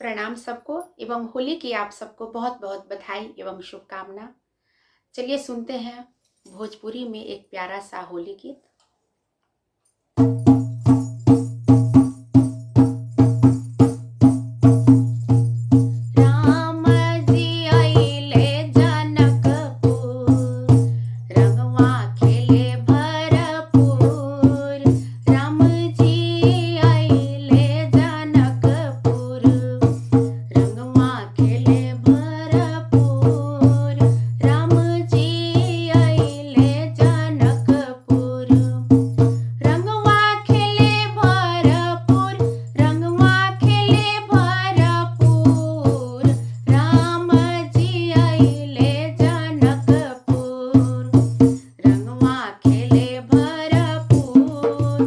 प्रणाम सबको एवं होली की आप सबको बहुत बहुत बधाई एवं शुभकामना। चलिए सुनते हैं भोजपुरी में एक प्यारा सा होली गीत। राम जी आइले जनकपुर, रंगवा खेले भरपूर। राम जी आइले जनकपुर, रंगवा खेले भरपूर। राम जी आइले जनकपुर, रंगवा खेले भरपूर। रंगवा खेले भरपूर। राम जी आइले जनकपुर, रंगवा खेले भरपूर।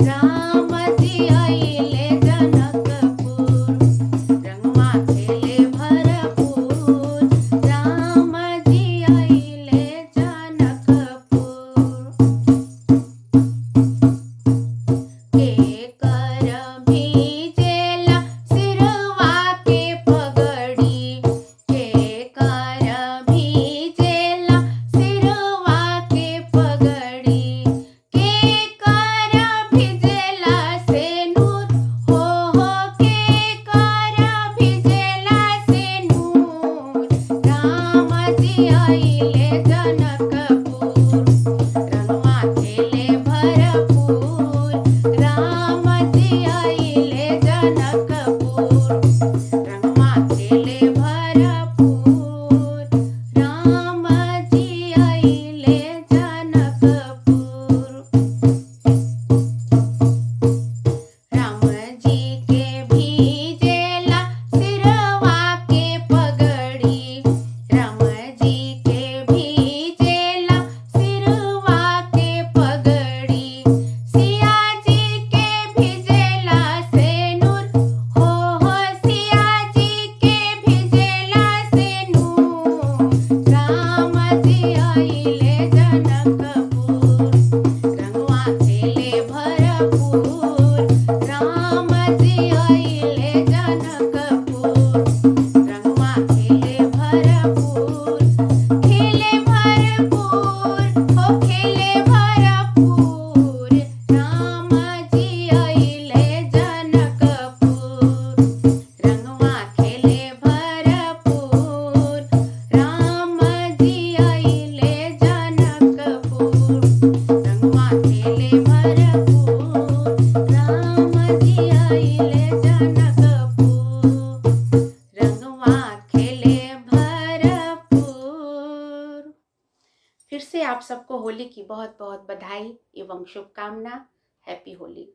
राम जी आइले जनकपुर, रंगवा खेले भरपूर। राम जी आइले जनकपुर। के कर भीजेला सिरवा के पगड़ी, के कर भीजेला सिरवा के पगड़ी। के कर भिजेला सेनुर, हो के कर भिजेला सेनुर। राम जी आइले जनकपुर, रंगवा खेले भरपूर। राम जी आइले जनकपुर, रंगवा खेले भरपूर। राम जी आइले जनकपुर। राम जी के भीजेला सिरवा के पगड़ी। राम जी के भीजेला सिरवा के पगड़ी। सिया जी के भिजेला सेनुर, हो सिया जी के भिजेला सेनुर। राम जी आइले जनकपुर, रंगवा खेले भरपूर। राम जी आइले जनकपुर, रंगवा खेले भरपूर। खेले भरपूर, हो खेले भरपूर। राम जी आइले जनकपुर, रंगवा खेले भरपूर। राम जी आइले जनकपुर, रंगवा खेले भरपूर। राम जी आइले जनकपुर, रंगवा खेले भरपूर। फिर से आप सबको होली की बहुत बहुत बधाई एवं शुभकामना। हैप्पी होली।